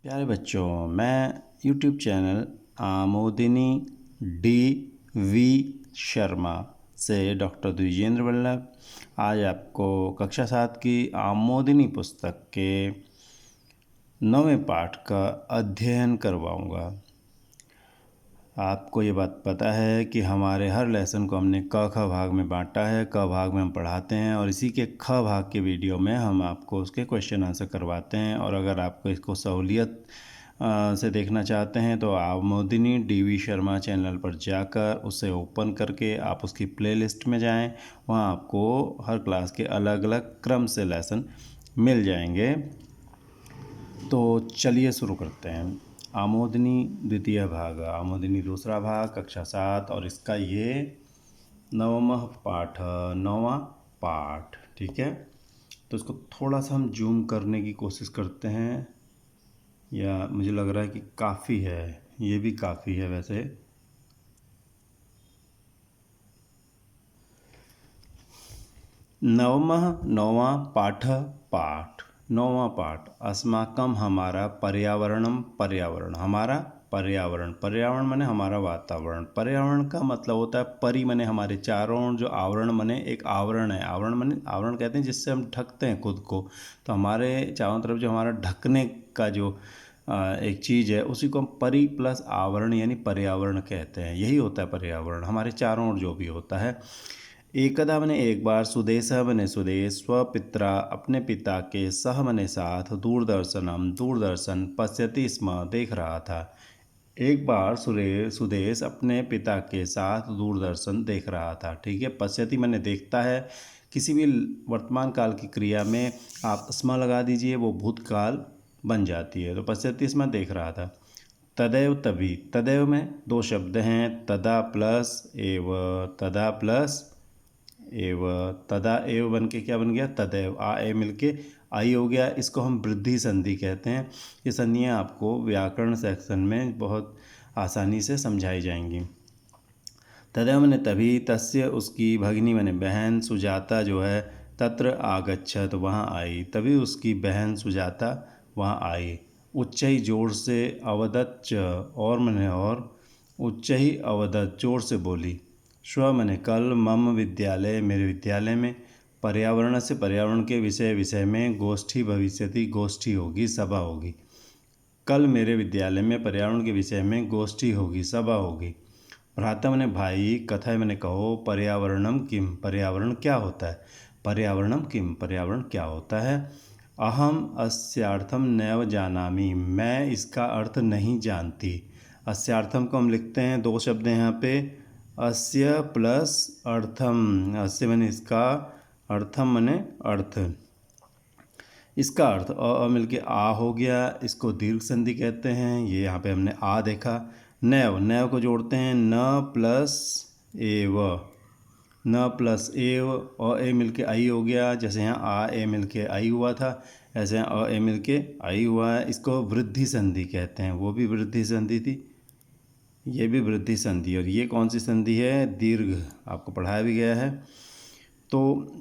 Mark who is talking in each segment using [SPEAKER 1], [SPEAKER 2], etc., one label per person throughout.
[SPEAKER 1] प्यारे बच्चों, मैं YouTube channel Amodini D V Sharma से डॉक्टर द्विजेंद्र वल्लभ आज आपको कक्षा 7 की आमोदिनी पुस्तक के 9वें पाठ का अध्ययन करवाऊंगा। आपको ये बात पता है कि हमारे हर लेसन को हमने क ख भाग में बांटा है। क भाग में हम पढ़ाते हैं और इसी के ख भाग के वीडियो में हम आपको उसके क्वेश्चन आंसर करवाते हैं। और अगर आपको इसको सहूलियत से देखना चाहते हैं तो आप मोदिनी डी.वी. शर्मा चैनल पर जाकर उसे ओपन करके आप उसकी प्लेलिस्ट में जाएं। वहां आपको हर क्लास के अलग अलग क्रम से लेसन मिल जाएंगे। तो चलिए शुरू करते हैं। आमोदिनी द्वितीय भाग, आमोदिनी दूसरा भाग, कक्षा 7 और इसका ये 9वां पाठ। ठीक है, तो इसको थोड़ा सा हम जूम करने की कोशिश करते हैं, या मुझे लग रहा है कि काफ़ी है, ये भी काफ़ी है वैसे। नौवां पाठ अस्माकं हमारा पर्यावरण हमारा पर्यावरण माने हमारा वातावरण। पर्यावरण का मतलब होता है परि माने हमारे चारों, जो आवरण माने एक आवरण है। आवरण माने आवरण कहते हैं जिससे हम ढकते हैं खुद को। तो हमारे चारों तरफ जो हमारा ढकने का जो एक चीज़ है उसी को हम परि प्लस आवरण यानी पर्यावरण कहते हैं। यही होता है पर्यावरण, हमारे चारों ओर जो भी होता है। एकदा मने एक बार, सुदेशः मने स्वदेश, स्वपित्रा अपने पिता के, सह मने साथ, दूरदर्शन पश्यति स्म देख रहा था। एक बार सुदेश अपने पिता के साथ दूरदर्शन देख रहा था। ठीक है, पश्यति मने देखता है। किसी भी वर्तमान काल की क्रिया में आप स्म लगा दीजिए, वो भूतकाल बन जाती है। तो पश्यति स्म देख रहा था। तदैव तभी, तदैव में दो शब्द हैं, तदा प्लस एव, तदा प्लस एव। तदा एव बन के क्या बन गया, तदैव। आ ए मिलके आई हो गया। इसको हम वृद्धि संधि कहते हैं। ये संधियाँ आपको व्याकरण सेक्शन में बहुत आसानी से समझाई जाएंगी। तदैव मैंने तभी, तस्य उसकी, भगिनी मैंने बहन, सुजाता जो है तत्र आगच्छत वहाँ आई, तभी उसकी बहन सुजाता वहाँ आई। उच्च ही जोर से, अवदच्च और मैंने और, उच्च ही अवदत जोर से बोली। श्व मैंने कल, मम विद्यालय मेरे विद्यालय में, पर्यावरण से पर्यावरण के विषय में, गोष्ठी भविष्यति गोष्ठी होगी, सभा होगी। कल मेरे विद्यालय में पर्यावरण के विषय में गोष्ठी होगी, सभा होगी। भ्राता मैंने भाई, कथा मैंने कहो, पर्यावरणम किम पर्यावरण क्या होता है, पर्यावरणम किम पर्यावरण क्या होता है। अहम अस्यार्थम नैव जानामि मैं इसका अर्थ नहीं जानती। अस्यार्थम को हम लिखते हैं, दो शब्द हैं यहाँ पे, अस्य प्लस अर्थम। अस्य मैंने इसका, अर्थम मैंने अर्थ। इसका अर्थ मिलके आ हो गया। इसको दीर्घ संधि कहते हैं। ये यहाँ पे हमने आ देखा। नैव, नैव को जोड़ते हैं, न प्लस एव, न प्लस एव, और ए मिलके आई हो गया। जैसे यहाँ आ ए मिलके आई हुआ था, ऐसे यहाँ अ ए मिलके आई हुआ है। इसको वृद्धि संधि कहते हैं। वो भी वृद्धि संधि थी, ये भी वृद्धि संधि। और ये कौन सी संधि है, दीर्घ, आपको पढ़ाया भी गया है। तो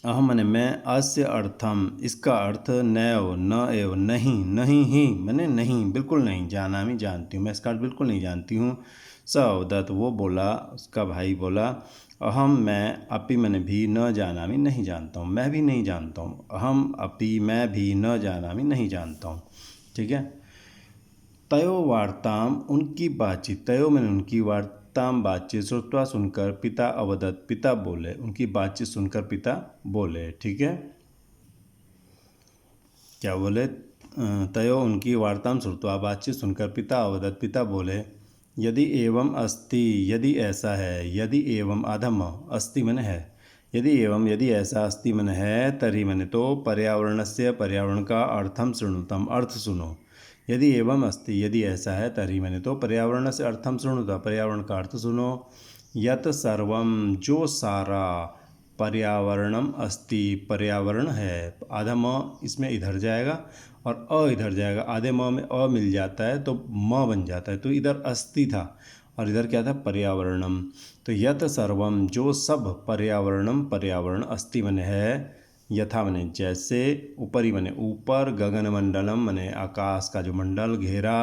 [SPEAKER 1] अहम मने मैं, अस्य अर्थम इसका अर्थ, नैव न एव नहीं, नहीं ही मने नहीं, बिल्कुल नहीं, जानामि जानती हूँ, मैं इसका अर्थ बिल्कुल नहीं जानती हूँ। स अवदत वो बोला, उसका भाई बोला। अहम मैं, अपि मने भी, न जानामि नहीं जानता हूँ, मैं भी नहीं जानता हूँ। अहम अपि मैं भी, न जानामि नहीं जानता हूँ। ठीक है। तयो वार्ताम उनकी बातचीत, तयो मैंने उनकी, वार्ताम बातचीत, श्रुत्वा सुनकर, पिता अवदत पिता बोले, उनकी बातचीत सुनकर पिता बोले। ठीक है, क्या बोले, तयो उनकी, वार्ताम श्रुत्वा बातचीत सुनकर, पिता अवदत पिता बोले। यदि एवं अस्ति यदि ऐसा है, यदि एवं अधम, अस्ति मन है, यदि एवं यदि ऐसा, अस्ति मन है, तरी मन तो, पर्यावरणस्य पर्यावरण का, अर्थम शृणुतम अर्थ सुनो। यदि एवं अस्ति यदि ऐसा है, तरी मैंने तो, पर्यावरण से अर्थम शृणुता पर्यावरण का अर्थ सुनो। यत सर्वम जो सारा, पर्यावरणम अस्ति पर्यावरण है, आधा म इसमें इधर जाएगा और अ इधर जाएगा, आधे म में अ मिल जाता है तो म बन जाता है। तो इधर अस्ति था और इधर क्या था, पर्यावरणम। तो यत सर्वम जो सब, पर्यावरणम पर्यावरण, अस्ति मन है, यथा मने जैसे, ऊपरी मने ऊपर, गगनमंडलम मने आकाश का जो मंडल घेरा,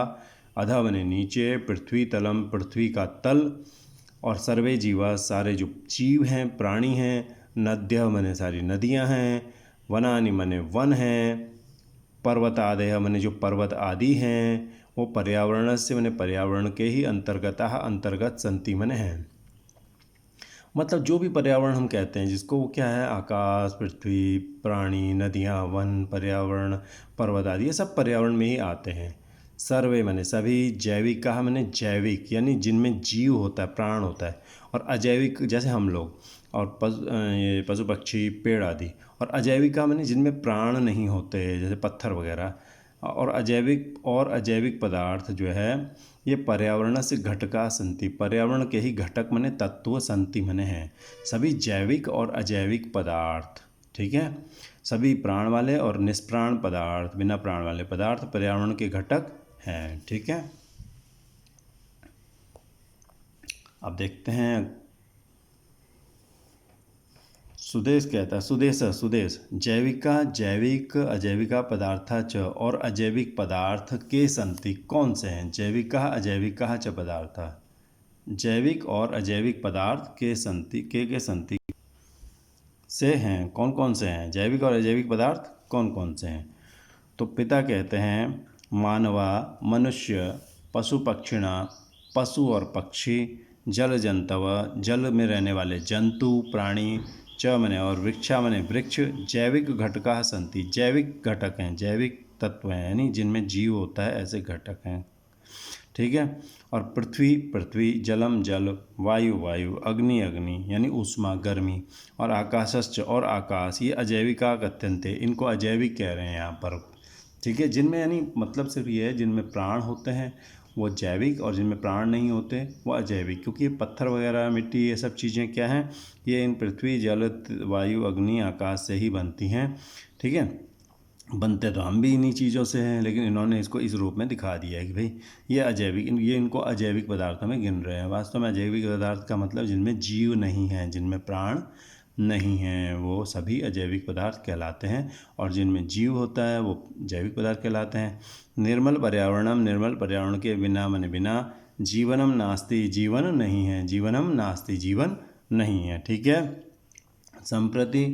[SPEAKER 1] अधः मने नीचे, पृथ्वी तलम पृथ्वी का तल, और सर्वे जीवा सारे जो जीव हैं प्राणी हैं, नद्य मने सारी नदियां हैं, वनानि मने वन हैं, पर्वतादय मने जो पर्वत आदि हैं, वो पर्यावरण से मने पर्यावरण के ही अंतर्गत संति मने हैं। मतलब जो भी पर्यावरण हम कहते हैं जिसको, वो क्या है, आकाश, पृथ्वी, प्राणी, नदियाँ, वन, पर्यावरण, पर्वत आदि, ये सब पर्यावरण में ही आते हैं। सर्वे मने सभी, जैविक कहा मैंने जैविक यानी जिनमें जीव होता है, प्राण होता है, और अजैविक जैसे हम लोग, और ये पशु पक्षी पेड़ आदि, और अजैविक का मैंने जिनमें प्राण नहीं होते जैसे पत्थर वगैरह, और अजैविक पदार्थ जो है ये पर्यावरण से घटका संति, पर्यावरण के ही घटक मने तत्व संति मने हैं। सभी जैविक और अजैविक पदार्थ, ठीक है, सभी प्राण वाले और निष्प्राण पदार्थ, बिना प्राण वाले पदार्थ पर्यावरण के घटक हैं। ठीक है, अब देखते हैं सुदेश कहता है, सुदेश जैविका जैविक अजैविका पदार्था च, और अजैविक पदार्थ के संति कौन से हैं, जैविका अजैविका च पदार्था, जैविक और अजैविक पदार्थ के संति से हैं, कौन कौन से हैं, जैविक और अजैविक पदार्थ कौन कौन से हैं। तो पिता कहते हैं मानवा, मनुष्य, पशु पक्षिणा, पशु और पक्षी, जल जंतव, जल में रहने वाले जंतु प्राणी, च मने और वृक्षा मने वृक्ष, जैविक घटका संति, जैविक घटक हैं, जैविक तत्व हैं, यानी जिनमें जीव होता है ऐसे घटक हैं। ठीक है, और पृथ्वी, जलम जल, वायु, अग्नि यानी ऊष्मा गर्मी, और आकाशश्च और आकाश, ये अजैविका कथ्यन्ते, इनको अजैविक कह रहे हैं यहाँ पर। ठीक है, जिनमें यानी मतलब सिर्फ ये है जिनमें प्राण होते हैं वो जैविक, और जिनमें प्राण नहीं होते वो अजैविक, क्योंकि ये पत्थर वगैरह मिट्टी ये सब चीज़ें क्या हैं, ये इन पृथ्वी जल वायु अग्नि आकाश से ही बनती हैं। ठीक है, बनते तो हम भी इन्हीं चीज़ों से हैं, लेकिन इन्होंने इसको इस रूप में दिखा दिया है कि भाई ये अजैविक, ये इनको अजैविक पदार्थों में गिन रहे हैं। वास्तव में अजैविक पदार्थ का मतलब जिनमें जीव नहीं हैं, जिनमें प्राण नहीं हैं, वो सभी अजैविक पदार्थ कहलाते हैं, और जिनमें जीव होता है वो जैविक पदार्थ कहलाते हैं। निर्मल पर्यावरण के बिना मने बिना, जीवनम नास्ति, जीवन नहीं है, जीवनम नास्ति, जीवन नहीं है। ठीक है, संप्रति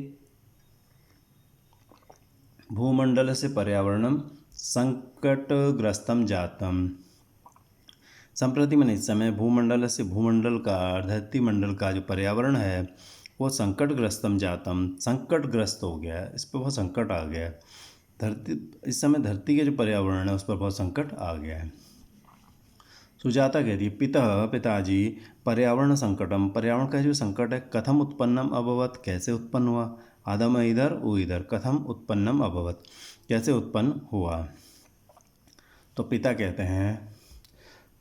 [SPEAKER 1] भूमंडल से पर्यावरणम संकटग्रस्तम जातम, संप्रति मैंने इस समय भूमंडल से, भूमंडल का धरती मंडल का जो पर्यावरण है वो संकटग्रस्तम जातम, संकटग्रस्त हो गया है, इस पर बहुत संकट आ गया है। धरती, इस समय धरती के जो पर्यावरण है उस पर बहुत संकट आ गया है। सुजाता कहती है पिताजी पर्यावरण संकटम, पर्यावरण का जो संकट है, कथम उत्पन्नम अभवत, कैसे उत्पन्न हुआ, आदम इधर वो इधर, कथम उत्पन्नम अभवत, कैसे उत्पन्न हुआ। तो पिता कहते हैं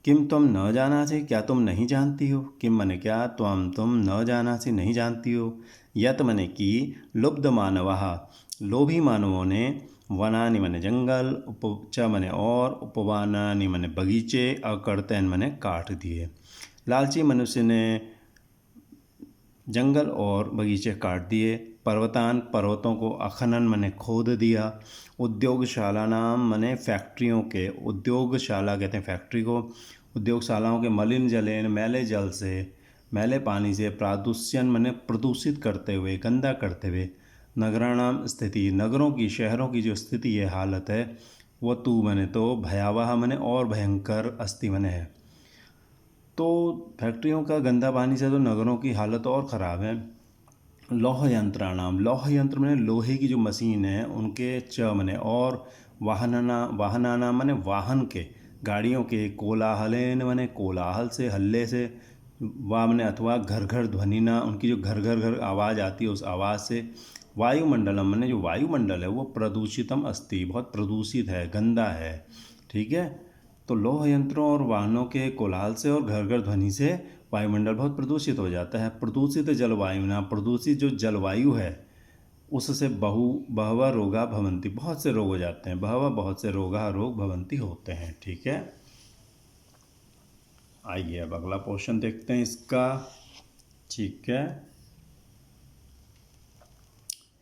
[SPEAKER 1] किम तुम न जानासी, क्या तुम नहीं जानती हो, किम मने क्या, तुम न जानासी नहीं जानती हो, यत मने कि, लुब्ध मानवा, लोभी मानवों ने, वनानि मने जंगल, उपच मने और, उपवानानि मने बगीचे, अकर्तन मने काट दिए। लालची मनुष्य ने जंगल और बगीचे काट दिए, पर्वतों को अखनन मने खोद दिया, उद्योगशाला नाम मने फैक्ट्रियों के, उद्योगशाला कहते हैं फैक्ट्री को, उद्योगशालाओं के मलिन जलेन मैले जल से, मैले पानी से, प्रादुष्यन मने प्रदूषित करते हुए, गंदा करते हुए, नगराणाम स्थिति, नगरों की, शहरों की जो स्थिति है, हालत है, वह तू मने तो, भयावह मने और भयंकर, अस्ति मने है। तो फैक्ट्रियों का गंदा पानी से तो नगरों की हालत और ख़राब है। लौह यंत्राणाम, लौह यंत्र मने लोहे की जो मशीन है उनके, च मने और, वाहनाना मने वाहन के, गाड़ियों के, कोलाहलेन मने कोलाहल से, हल्ले से, वा मने अथवा घर घर ध्वनिना, उनकी जो घर घर घर आवाज़ आती है उस आवाज़ से, वायुमंडलम मने जो वायुमंडल है वो प्रदूषितम अस्ति, बहुत प्रदूषित है, गंदा है। ठीक है, तो लौह यंत्रों और वाहनों के कोलाहल से और घर घर ध्वनि से वायुमंडल बहुत प्रदूषित हो जाता है। प्रदूषित जलवायु ना, प्रदूषित जो जलवायु है उससे बहवा रोगा भवंती, बहुत से रोग हो जाते हैं, बहुत से रोग भवंती होते हैं। ठीक है, आइए अब अगला पोर्शन देखते हैं इसका। ठीक है,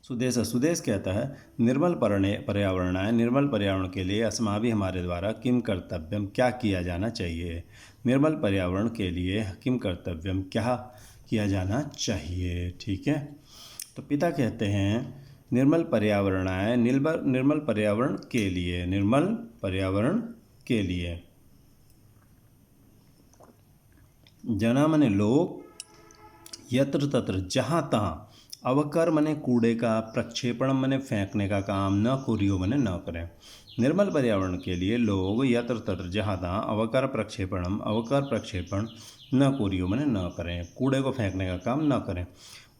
[SPEAKER 1] सुदेश सुदेश कहता है निर्मल पर्यावरणाय, निर्मल पर्यावरण के लिए अस्माभिः हमारे द्वारा किम कर्तव्यम, क्या किया जाना चाहिए। निर्मल पर्यावरण के लिए किम कर्तव्यम, क्या किया जाना चाहिए। ठीक है, तो पिता कहते हैं निर्मल पर्यावरणाय, निर्मल पर्यावरण के लिए, निर्मल पर्यावरण के लिए। जना मने लोग, यत्र तत्र जहाँ तहाँ, अवकर मने कूड़े का, प्रक्षेपण मने फेंकने का काम, न कुरियो मने न करें। निर्मल पर्यावरण के लिए लोग यत्र तत्र जहाँ तहाँ अवकर प्रक्षेपण न कुरियो मने न करें, कूड़े को फेंकने का काम न करें।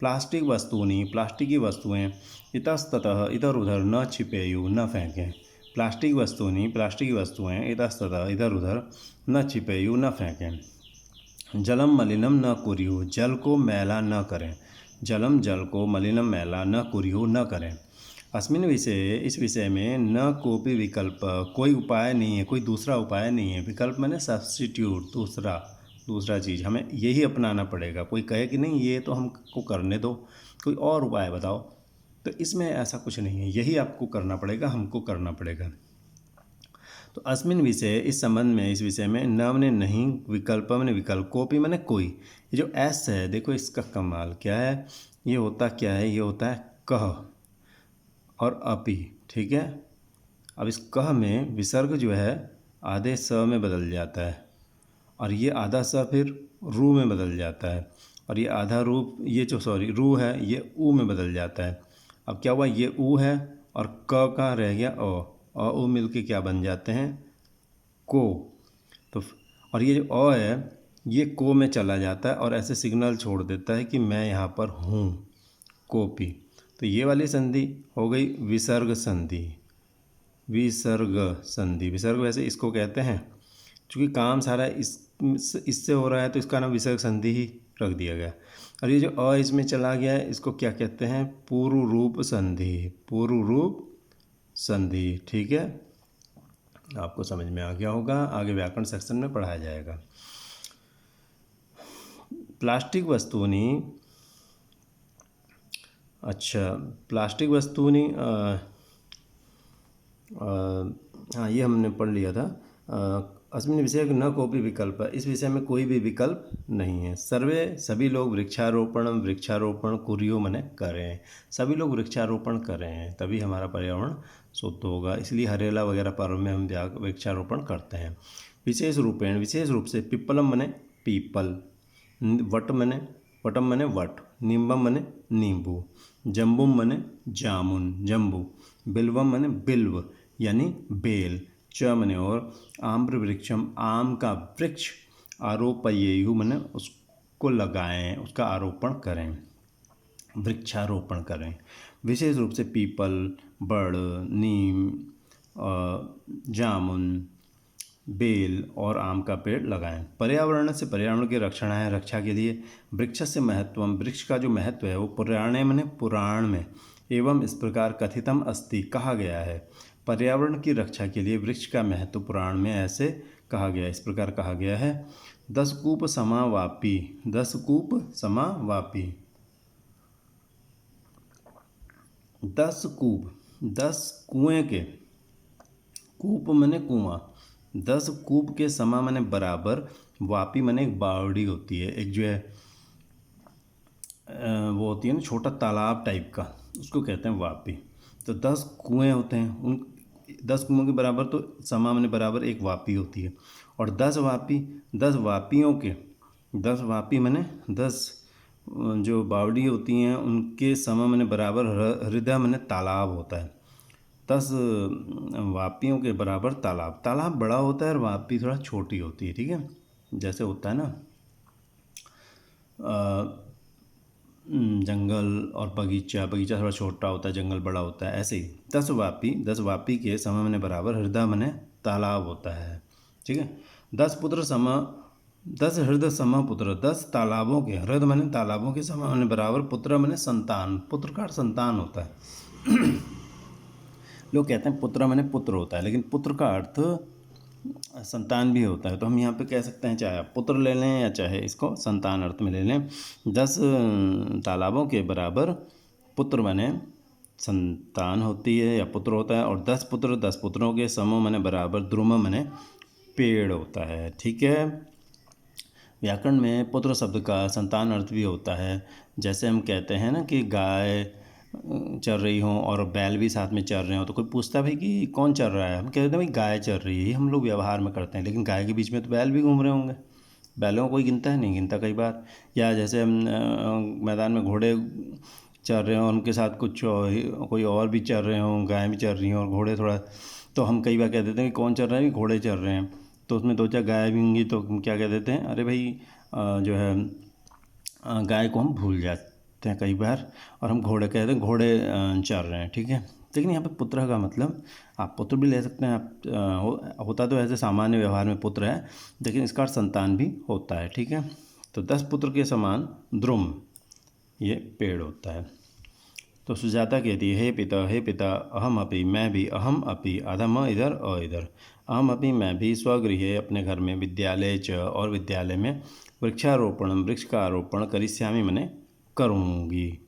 [SPEAKER 1] प्लास्टिक वस्तूनि, प्लास्टिक की वस्तुएं, इतस्ततः इधर उधर न छिपेयु, न फेंकें। प्लास्टिक की वस्तुएं इतस्ततः इधर उधर न छिपेयु, न फेंकें। जलम मलिनम न कुर्यु, जल को मैला न करें। जल को मलिनम मैला न कुर्यु, न करें। अस्मिन विषय, इस विषय में न कोपि विकल्प, कोई उपाय नहीं है, कोई दूसरा उपाय नहीं है। विकल्प मैंने सब्स्टिट्यूट, दूसरा चीज़ हमें यही अपनाना पड़ेगा। कोई कहे कि नहीं ये तो हमको करने दो, कोई और उपाय बताओ, तो इसमें ऐसा कुछ नहीं है, यही आपको करना पड़ेगा, हमको करना पड़ेगा। तो अस्मिन विषय, इस संबंध में, इस विषय में, न मने नहीं, विकल्प मने विकल्प, कोपी मने कोई। ये जो एस है देखो, इसका कमाल क्या है, ये होता क्या है, ये होता है कह और अपी। ठीक है, अब इस कह में विसर्ग जो है आधे स में बदल जाता है, और ये आधा स फिर रू में बदल जाता है, और ये आधा रू, ये जो रू है ये ऊ में बदल जाता है। अब क्या हुआ, ये ऊ है और क का रह गया अ ऊ मिल के क्या बन जाते हैं, को। तो और ये जो अ है ये को में चला जाता है और ऐसे सिग्नल छोड़ देता है कि मैं यहाँ पर हूँ, कोपी। तो ये वाली संधि हो गई विसर्ग संधि। विसर्ग वैसे इसको कहते हैं, क्योंकि काम सारा इससे हो रहा है तो इसका नाम विसर्ग संधि ही रख दिया गया। और ये जो अ इसमें चला गया है इसको क्या कहते हैं, पूर्व रूप संधि। ठीक है, आपको समझ में आ गया होगा, आगे व्याकरण सेक्शन में पढ़ाया जाएगा। प्लास्टिक वस्तूनि, अच्छा प्लास्टिक वस्तूनि, हाँ ये हमने पढ़ लिया था। अस्मिन विषय न कोई विकल्प, इस विषय में कोई भी विकल्प नहीं है। सभी लोग वृक्षारोपण कुरियो मने करें, सभी लोग वृक्षारोपण करें, तभी हमारा पर्यावरण शुद्ध होगा। इसलिए हरेला वगैरह पर्व में हम वृक्षारोपण करते हैं। विशेष रूप से पिप्पलम मने पीपल, वटम मने वट, निम्बम मने नींबू, जम्बुम मने जामुन जम्बू, बिल्वम मने बिल्व यानी बेल, च मने और, आम्र वृक्षम आम का वृक्ष, आरोपयेयु मने उसको लगाएं, उसका आरोपण करें, वृक्षारोपण करें। विशेष रूप से पीपल, बड़, नीम, जामुन, बेल और आम का पेड़ लगाएं। पर्यावरण से पर्यावरण की रक्षा के लिए वृक्ष से महत्वम, वृक्ष का जो महत्व है वो पुराणे मने पुराण में, एवं इस प्रकार कथितम अस्ति कहा गया है। पर्यावरण की रक्षा के लिए वृक्ष का महत्व पुराण में ऐसे कहा गया, इस प्रकार कहा गया है। 10 कूप समावापी, 10 कूप समावापी, 10 कूप, 10 कुएं के, कूप मने कुआं, 10 कूप के समा मने बराबर, वापी मने एक बावड़ी होती है, एक जो है वो होती है ना छोटा तालाब टाइप का, उसको कहते हैं वापी। तो 10 कुएं होते हैं, उन 10 कुओं के बराबर तो समा मने बराबर एक वापी होती है। और 10 वापी, 10 वापियों के, 10 वापी मने 10 जो बावड़ी होती हैं उनके समा मने बराबर हृदय मने तालाब होता है। 10 वापियों के बराबर तालाब बड़ा होता है और वापी थोड़ा छोटी होती है। ठीक है, जैसे होता है ना जंगल और बगीचा थोड़ा छोटा होता है, जंगल बड़ा होता है, ऐसे ही 10 वापी के सम मने बराबर, हृदय मने तालाब होता है। ठीक है, 10 हृदय सम पुत्र, 10 तालाबों के, हृदय मने तालाबों के सम मने बराबर, पुत्र मने संतान, पुत्र का संतान होता है। लोग कहते हैं पुत्र मने पुत्र होता है, लेकिन पुत्र का अर्थ संतान भी होता है। तो हम यहाँ पे कह सकते हैं चाहे आप पुत्र ले लें या चाहे इसको संतान अर्थ में ले लें। 10 तालाबों के बराबर पुत्र बने संतान होती है या पुत्र होता है, और 10 पुत्र 10 पुत्रों के समूह माने बराबर, द्रुम माने पेड़ होता है। ठीक है। व्याकरण में पुत्र शब्द का संतान अर्थ भी होता है। जैसे हम कहते हैं ना कि गाय चर रही हों और बैल भी साथ में चर रहे हों, तो कोई पूछता है भाई कि कौन चर रहा है, हम कहते हैं भाई गाय चर रही है। ये हम लोग व्यवहार में करते हैं, लेकिन गाय के बीच में तो बैल भी घूम रहे होंगे, बैलों को कोई गिनता है, नहीं गिनता कई बार। या जैसे हम मैदान में घोड़े चर रहे हों, उनके साथ कोई और भी चर रहे हों, गाय भी चर रही हों और घोड़े थोड़ा, तो हम कई बार कह देते हैं कि कौन चर रहा है, घोड़े चर रहे हैं। तो उसमें 2-4 गाय भी होंगी तो हम क्या कह देते हैं, अरे भाई जो है गाय को हम भूल जाते हैं कई बार, और हम घोड़े कहते हैं, घोड़े चर रहे हैं। ठीक है। लेकिन यहाँ पे पुत्र का मतलब आप पुत्र भी ले सकते हैं, आप होता तो ऐसे सामान्य व्यवहार में पुत्र है, लेकिन इसका अर्थ संतान भी होता है। ठीक है। तो 10 पुत्र के समान द्रुम ये पेड़ होता है। तो सुजाता कहती है, हे पिता अहम अपि, मैं भी, अहम अपि अधम इधर अ इधर, अहम अपि मैं भी, स्वगृहे अपने घर में, विद्यालय च और विद्यालय में, वृक्षारोपण वृक्ष का आरोपण, करिष्यामि मने करूँगी,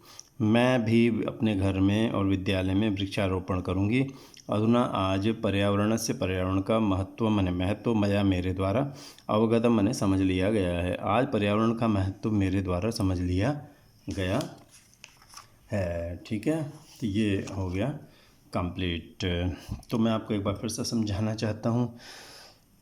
[SPEAKER 1] मैं भी अपने घर में और विद्यालय में वृक्षारोपण करूँगी। अधुना आज पर्यावरण से, पर्यावरण का महत्व मने महत्व, मया मेरे द्वारा, अवगतम मने समझ लिया गया है। आज पर्यावरण का महत्व मेरे द्वारा समझ लिया गया है। ठीक है। तो ये हो गया कंप्लीट। तो मैं आपको एक बार फिर से समझाना चाहता हूँ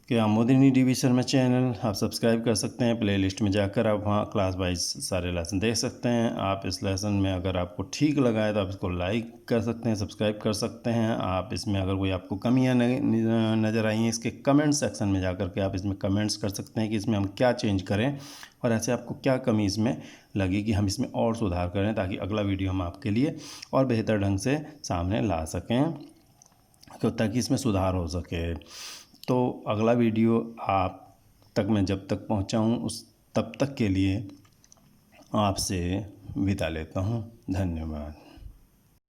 [SPEAKER 1] कि आमोदिनी DV शर्मा चैनल आप सब्सक्राइब कर सकते हैं। प्लेलिस्ट में जाकर आप वहाँ क्लास वाइज सारे लेसन देख सकते हैं। आप इस लेसन में अगर आपको ठीक लगा है तो आप इसको लाइक कर सकते हैं, सब्सक्राइब कर सकते हैं। आप इसमें अगर कोई आपको कमियाँ नज़र आई हैं, इसके कमेंट सेक्शन में जाकर के आप इसमें कमेंट्स कर सकते हैं कि इसमें हम क्या चेंज करें, और ऐसे आपको क्या कमी इसमें लगी कि हम इसमें और सुधार करें, ताकि अगला वीडियो हम आपके लिए और बेहतर ढंग से सामने ला सकें, तो ताकि इसमें सुधार हो सके। तो अगला वीडियो आप तक मैं जब तक पहुंचाऊं उस तब तक के लिए आपसे विदा लेता हूं। धन्यवाद।